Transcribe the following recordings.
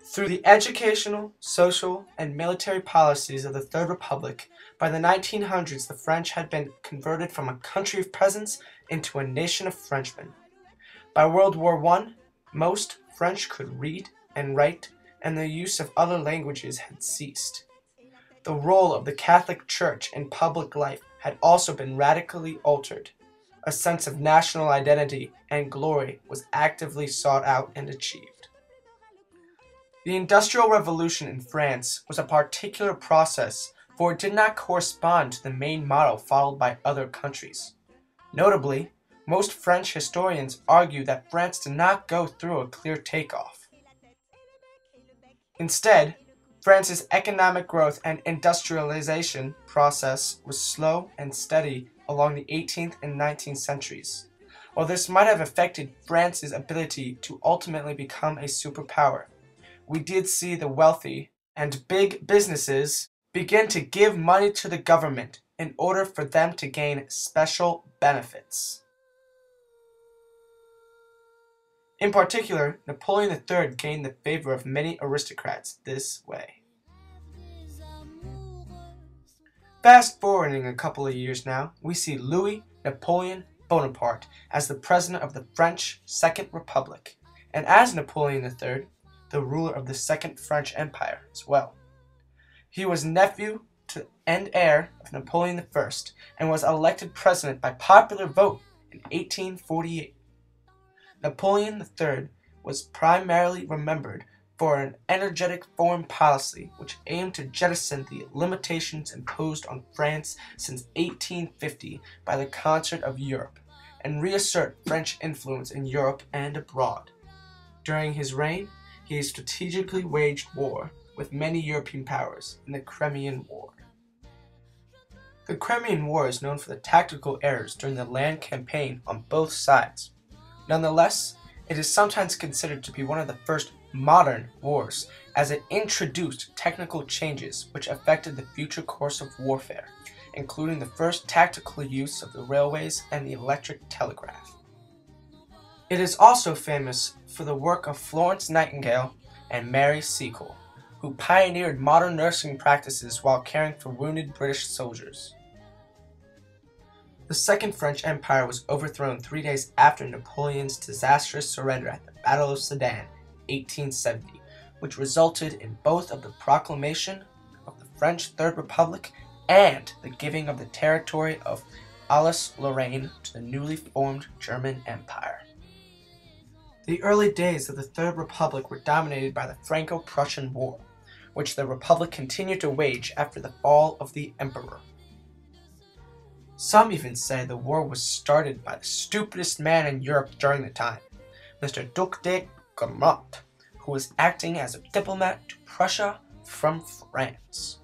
Through the educational, social, and military policies of the Third Republic, by the 1900s the French had been converted from a country of peasants into a nation of Frenchmen. By World War I, most French could read and write, and the use of other languages had ceased. The role of the Catholic Church in public life had also been radically altered. A sense of national identity and glory was actively sought out and achieved. The Industrial Revolution in France was a particular process, for it did not correspond to the main model followed by other countries. Notably, most French historians argue that France did not go through a clear takeoff. Instead, France's economic growth and industrialization process was slow and steady along the 18th and 19th centuries. While this might have affected France's ability to ultimately become a superpower, we did see the wealthy and big businesses begin to give money to the government in order for them to gain special benefits. In particular, Napoleon III gained the favor of many aristocrats this way. Fast forwarding a couple of years now, we see Louis Napoleon Bonaparte as the president of the French Second Republic, and as Napoleon III, the ruler of the Second French Empire as well. He was nephew to and heir of Napoleon I and was elected president by popular vote in 1848. Napoleon III was primarily remembered for an energetic foreign policy which aimed to jettison the limitations imposed on France since 1850 by the Concert of Europe and reassert French influence in Europe and abroad. During his reign, he strategically waged war with many European powers in the Crimean War. The Crimean War is known for the tactical errors during the land campaign on both sides. Nonetheless, it is sometimes considered to be one of the first modern wars, as it introduced technical changes which affected the future course of warfare, including the first tactical use of the railways and the electric telegraph. It is also famous for the work of Florence Nightingale and Mary Seacole, who pioneered modern nursing practices while caring for wounded British soldiers. The Second French Empire was overthrown 3 days after Napoleon's disastrous surrender at the Battle of Sedan, 1870, which resulted in both of the proclamation of the French Third Republic and the giving of the territory of Alsace-Lorraine to the newly formed German Empire. The early days of the Third Republic were dominated by the Franco-Prussian War, which the Republic continued to wage after the fall of the Emperor. Some even say the war was started by the stupidest man in Europe during the time, Mr. Duc de Guermantes, who was acting as a diplomat to Prussia from France.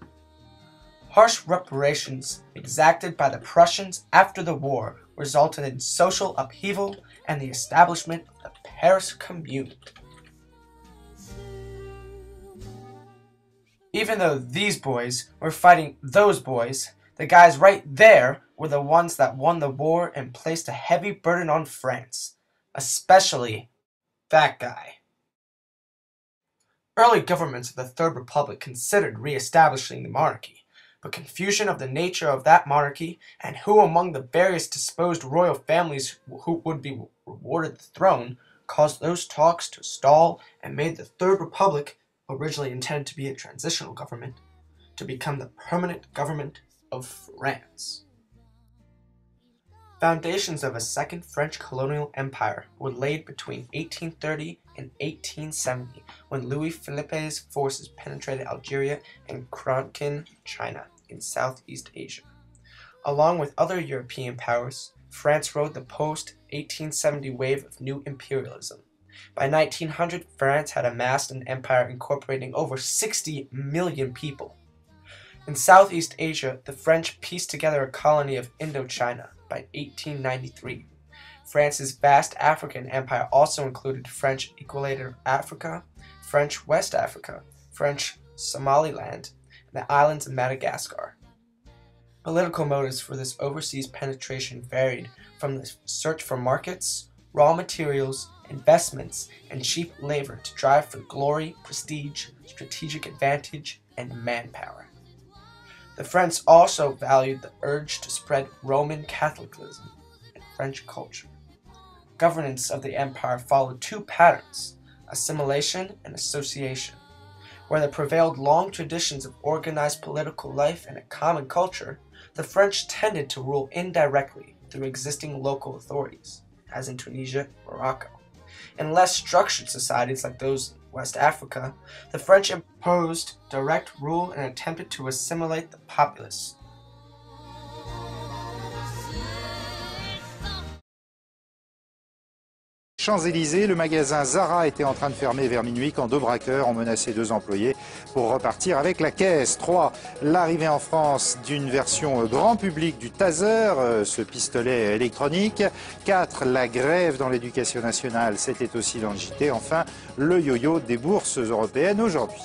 Harsh reparations exacted by the Prussians after the war resulted in social upheaval and the establishment of the Paris Commune. Even though these boys were fighting those boys, the guys right there were the ones that won the war and placed a heavy burden on France, especially that guy. Early governments of the Third Republic considered re-establishing the monarchy, but confusion of the nature of that monarchy and who among the various disposed royal families who would be rewarded the throne caused those talks to stall and made the Third Republic, originally intended to be a transitional government, to become the permanent government of France. Foundations of a second French colonial empire were laid between 1830 and 1870 when Louis Philippe's forces penetrated Algeria and Cochin China in Southeast Asia. Along with other European powers, France rode the post-1870 wave of new imperialism. By 1900, France had amassed an empire incorporating over 60 million people. In Southeast Asia, the French pieced together a colony of Indochina by 1893. France's vast African empire also included French Equatorial Africa, French West Africa, French Somaliland, and the islands of Madagascar. Political motives for this overseas penetration varied from the search for markets, raw materials, investments, and cheap labor to drive for glory, prestige, strategic advantage, and manpower. The French also valued the urge to spread Roman Catholicism in French culture. Governance of the empire followed two patterns, assimilation and association. Where there prevailed long traditions of organized political life and a common culture, the French tended to rule indirectly through existing local authorities, as in Tunisia and Morocco. In less structured societies like those in West Africa, the French imposed direct rule and attempted to assimilate the populace. Champs-Élysées, le magasin Zara était en train de fermer vers minuit quand deux braqueurs ont menacé deux employés pour repartir avec la caisse. 3. L'arrivée en France d'une version grand public du taser, ce pistolet électronique. 4. La grève dans l'éducation nationale, c'était aussi dans le JT. Enfin, le yo-yo des bourses européennes aujourd'hui.